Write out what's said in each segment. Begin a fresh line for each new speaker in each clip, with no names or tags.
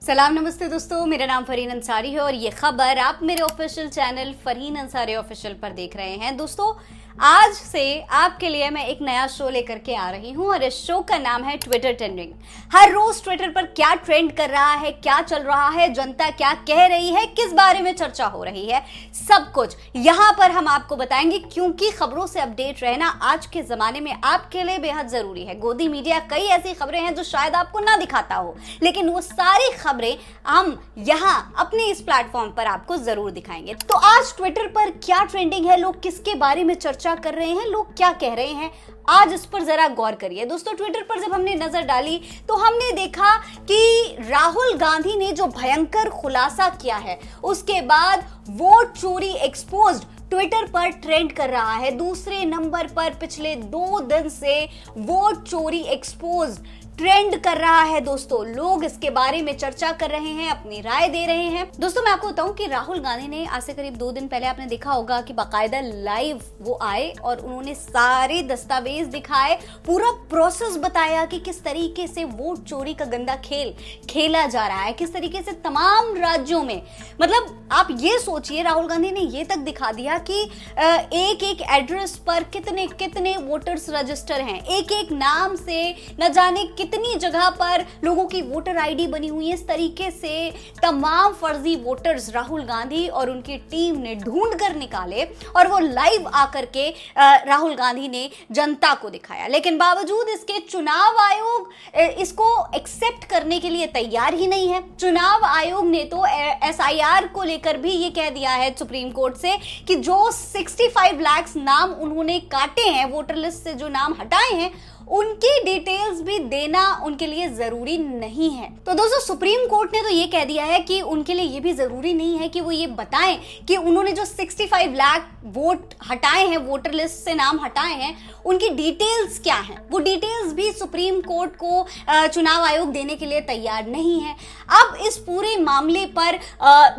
सलाम नमस्ते दोस्तों, मेरा नाम फरहीन अंसारी है और ये खबर आप मेरे official channel Farheen Ansari official पर देख रहे हैं। दोस्तों, आज से आपके लिए मैं एक नया शो लेकर के आ रही हूं और इस शो का नाम है ट्विटर ट्रेंडिंग। हर रोज ट्विटर पर क्या ट्रेंड कर रहा है, क्या चल रहा है, जनता क्या कह रही है, किस बारे में चर्चा हो रही है, सब कुछ यहां पर हम आपको बताएंगे, क्योंकि खबरों से अपडेट रहना आज के जमाने में आपके लिए बेहद जरूरी है। गोदी मीडिया कई ऐसी खबरें हैं जो शायद आपको ना दिखाता हो, लेकिन वो सारी खबरें हम यहां अपने इस प्लेटफॉर्म पर आपको जरूर दिखाएंगे। तो आज ट्विटर पर क्या ट्रेंडिंग है, लोग किसके बारे में चर्चा कर रहे हैं, लोग क्या कह रहे हैं, आज इस पर जरा गौर करिए। दोस्तों, ट्विटर पर जब हमने नजर डाली तो हमने देखा कि राहुल गांधी ने जो भयंकर खुलासा किया है, उसके बाद वोट चोरी एक्सपोज्ड ट्विटर पर ट्रेंड कर रहा है। दूसरे नंबर पर पिछले 2 दिन से वोट चोरी एक्सपोज्ड ट्रेंड कर रहा है। दोस्तों, लोग इसके बारे में चर्चा कर रहे हैं, अपनी राय दे रहे हैं। दोस्तों, मैं आपको बताऊं कि राहुल गांधी ने आज से करीब 2 दिन पहले आपने देखा होगा कि बाकायदा लाइव वो आए और उन्होंने सारे दस्तावेज दिखाए, पूरा प्रोसेस बताया कि किस तरीके से वोट चोरी का गंदा खेल खेला जा रहा है, किस तरीके से तमाम राज्यों में, मतलब आप ये सोचिए, राहुल गांधी ने ये तक दिखा दिया कि एक एक एड्रेस पर कितने कितने वोटर्स रजिस्टर हैं, एक एक नाम से न जाने कितनी जगह पर लोगों की वोटर आईडी बनी हुई है। इस तरीके से तमाम फर्जी वोटर्स राहुल गांधी और उनकी टीम ने ढूंढ कर निकाले और वो लाइव आकर के राहुल गांधी ने जनता को दिखाया। लेकिन बावजूद इसके चुनाव आयोग इसको एक्सेप्ट करने के लिए तैयार ही नहीं है। चुनाव आयोग ने तो एसआईआर को लेकर भी ये कह दिया है सुप्रीम कोर्ट से कि जो 65 लाख नाम उन्होंने काटे हैं, वोटर लिस्ट से जो नाम हटाए हैं, उनकी डिटेल्स भी देना उनके लिए जरूरी नहीं है। तो दोस्तों, सुप्रीम कोर्ट ने तो ये कह दिया है कि उनके लिए ये भी जरूरी नहीं है कि वो ये बताएं कि उन्होंने जो 65 लाख वोट हटाए हैं, वोटर लिस्ट से नाम हटाए हैं, उनकी डिटेल्स क्या हैं। वो डिटेल्स भी सुप्रीम कोर्ट को चुनाव आयोग देने के लिए तैयार नहीं है। अब इस पूरे मामले पर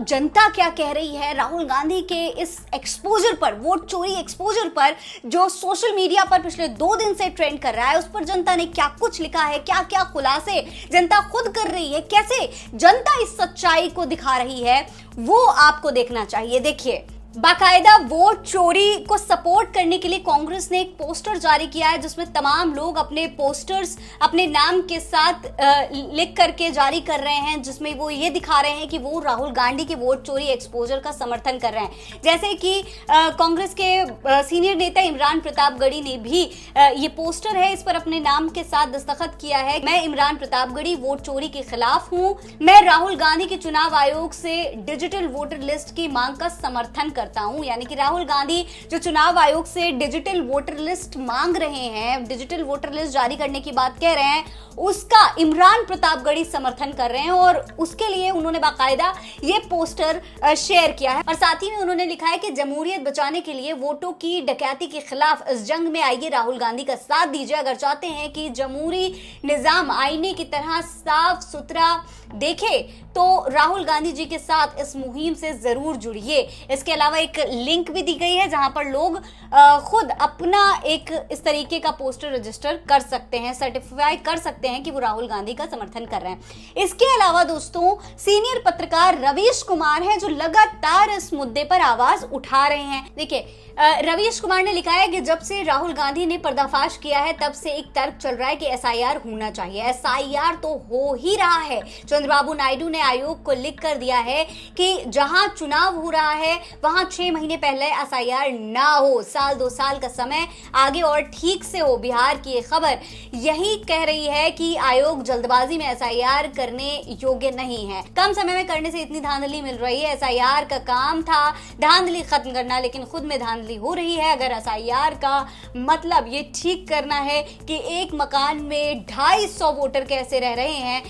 जनता क्या कह रही है, राहुल गांधी के इस एक्सपोजर पर, वोट चोरी एक्सपोजर पर, जो सोशल मीडिया पर पिछले 2 दिन से ट्रेंड कर रहा है, उस पर जनता ने क्या कुछ लिखा है, क्या क्या खुलासे जनता खुद कर रही है, कैसे जनता इस सच्चाई को दिखा रही है, वो आपको देखना चाहिए। देखिए, बाकायदा वोट चोरी को सपोर्ट करने के लिए कांग्रेस ने एक पोस्टर जारी किया है, जिसमें तमाम लोग अपने पोस्टर्स अपने नाम के साथ लिख करके जारी कर रहे हैं, जिसमें वो ये दिखा रहे हैं कि वो राहुल गांधी के वोट चोरी एक्सपोजर का समर्थन कर रहे हैं। जैसे कि कांग्रेस के सीनियर नेता इमरान प्रतापगढ़ी ने भी ये पोस्टर है, इस पर अपने नाम के साथ दस्तखत किया है। मैं इमरान प्रतापगढ़ी वोट चोरी के खिलाफ हूं। मैं राहुल गांधी के चुनाव आयोग से डिजिटल वोटर लिस्ट की मांग का समर्थन करता हूं। यानी कि राहुल गांधी जो चुनाव आयोग से डिजिटल वोटर लिस्ट मांग रहे हैं, डिजिटल वोटर लिस्ट जारी करने की बात कह रहे हैं, उसका इमरान प्रतापगढ़ी समर्थन कर रहे हैं और उसके लिए उन्होंने बाकायदा ये पोस्टर शेयर किया है। और साथ ही में उन्होंने लिखा है कि जमहूरियत बचाने के लिए वोटों की डकैती के खिलाफ इस जंग में आइए, राहुल गांधी का साथ दीजिए। अगर चाहते हैं कि जमहूरी निजाम आईने की तरह साफ सुथरा देखे तो राहुल गांधी जी के साथ इस मुहिम से जरूर जुड़िए। इसके अलावा एक लिंक भी दी गई है जहां पर लोग खुद अपना एक इस तरीके का पोस्टर रजिस्टर कर सकते हैं, सर्टिफाई कर सकते हैं कि वो राहुल गांधी का समर्थन कर रहे हैं। इसके अलावा दोस्तों, सीनियर पत्रकार रवीश कुमार हैं जो लगातार इस मुद्दे पर आवाज उठा रहे हैं। देखिए, रवीश कुमार ने लिखा है कि जब से राहुल गांधी ने पर्दाफाश किया है, तब से एक तर्क चल रहा है कि एसआईआर होना चाहिए। एसआईआर तो हो ही रहा है। चंद्रबाबू नायडू ने आयोग को लिख कर दिया है कि जहां चुनाव हो रहा है वहां 6 महीने पहले एसआईआर ना हो, 1-2 साल का समय आगे और ठीक से हो। बिहार की खबर यही कह रही है कि आयोग जल्दबाजी में एसआईआर करने योग्य नहीं है। कम समय में करने से इतनी धांधली मिल रही है। एसआईआर का काम था धांधली खत्म करना, लेकिन खुद में धांधली हो रही है। अगर एसआईआर का मतलब ये ठीक करना है कि एक मकान में 250 वोटर कैसे रह रहे हैं,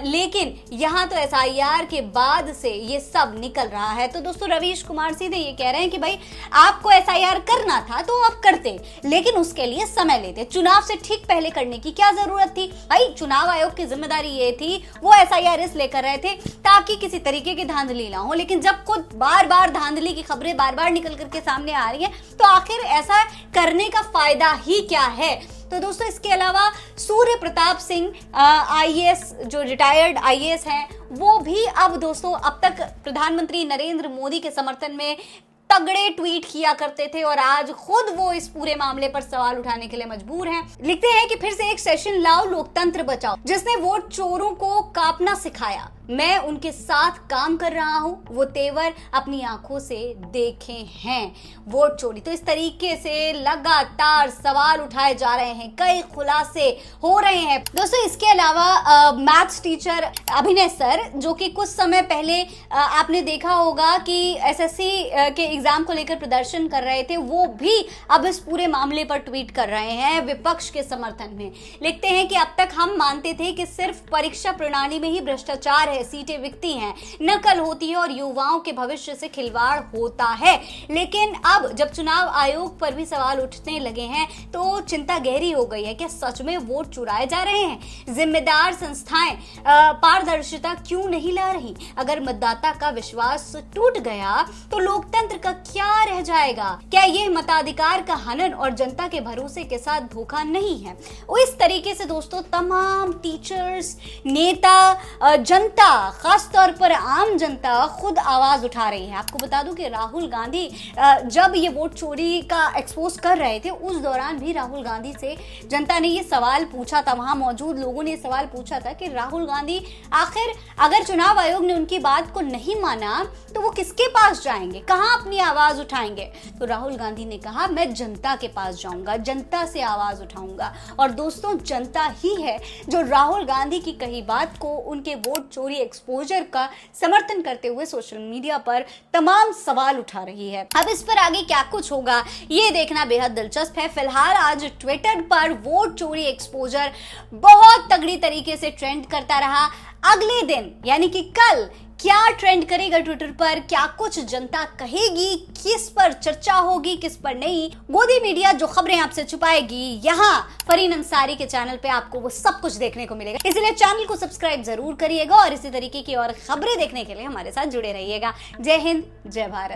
लेकिन यहां तो एसआईआर के बाद से ये सब निकल रहा है। तो दोस्तों, रवीश कुमार सीधे ये कह रहे हैं कि भाई आपको एसआईआर करना था तो आप करते, लेकिन उसके लिए समय लेते। चुनाव से ठीक पहले करने की क्या जरूरत थी? भाई चुनाव आयोग की जिम्मेदारी ये थी, वो एसआईआर इसलिए कर रहे थे ताकि किसी तरीके की धांधली ना हो। लेकिन जब खुद बार बार धांधली की खबरें बार बार निकल करके सामने आ रही है, तो आखिर ऐसा करने का फायदा ही क्या है? तो दोस्तों इसके अलावा सूर्य प्रताप सिंह आईएएस, जो रिटायर्ड आईएएस हैं, वो भी अब दोस्तों अब तक प्रधानमंत्री नरेंद्र मोदी के समर्थन में तगड़े ट्वीट किया करते थे और आज खुद वो इस पूरे मामले पर सवाल उठाने के लिए मजबूर हैं। लिखते हैं कि फिर से एक सेशन लाओ, लोकतंत्र बचाओ। जिसने वोट चोरों को कांपना सिखाया, मैं उनके साथ काम कर रहा हूं, वो तेवर अपनी आंखों से देखे हैं। वोट चोरी, तो इस तरीके से लगातार सवाल उठाए जा रहे हैं, कई खुलासे हो रहे हैं। दोस्तों इसके अलावा मैथ्स टीचर अभिनय सर, जो कि कुछ समय पहले आपने देखा होगा कि एसएससी के एग्जाम को लेकर प्रदर्शन कर रहे थे, वो भी अब इस पूरे मामले पर ट्वीट कर रहे हैं विपक्ष के समर्थन में। लिखते हैं कि अब तक हम मानते थे कि सिर्फ परीक्षा प्रणाली में ही भ्रष्टाचार, सीटें बिकती हैं, नकल होती है और युवाओं के भविष्य से खिलवाड़ होता है। लेकिन अब जब चुनाव आयोग पर भी सवाल उठने लगे हैं तो चिंता गहरी हो गई है। क्या सच में वोट चुराए जा रहे हैं? जिम्मेदार संस्थाएं पारदर्शिता क्यों नहीं ला रही? अगर मतदाता का विश्वास टूट गया तो लोकतंत्र का क्या रह जाएगा? क्या यह मताधिकार का हनन और जनता के भरोसे के साथ धोखा नहीं है? इस तरीके से दोस्तों तमाम टीचर्स, नेता, जनता, खास तौर पर आम जनता खुद आवाज उठा रही है। आपको बता दूं कि राहुल गांधी जब ये वोट चोरी का एक्सपोज कर रहे थे, उस दौरान भी राहुल गांधी से जनता ने ये सवाल पूछा था, वहां मौजूद लोगों ने ये सवाल पूछा था कि राहुल गांधी आखिर अगर चुनाव आयोग ने उनकी बात को नहीं माना तो वो किसके पास जाएंगे, कहां अपनी आवाज उठाएंगे? तो राहुल गांधी ने कहा, मैं जनता के पास जाऊंगा, जनता से आवाज उठाऊंगा। और दोस्तों जनता ही है जो राहुल गांधी की कही बात को, उनके वोट चोरी एक्सपोजर का समर्थन करते हुए सोशल मीडिया पर तमाम सवाल उठा रही है। अब इस पर आगे क्या कुछ होगा ये देखना बेहद दिलचस्प है। फिलहाल आज ट्विटर पर वोट चोरी एक्सपोजर बहुत तगड़ी तरीके से ट्रेंड करता रहा। अगले दिन यानी कि कल क्या ट्रेंड करेगा ट्विटर पर, क्या कुछ जनता कहेगी, किस पर चर्चा होगी, किस पर नहीं, गोदी मीडिया जो खबरें आपसे छुपाएगी, यहाँ फरीन अंसारी के चैनल पे आपको वो सब कुछ देखने को मिलेगा। इसलिए चैनल को सब्सक्राइब जरूर करिएगा और इसी तरीके की और खबरें देखने के लिए हमारे साथ जुड़े रहिएगा। जय हिंद, जय भारत।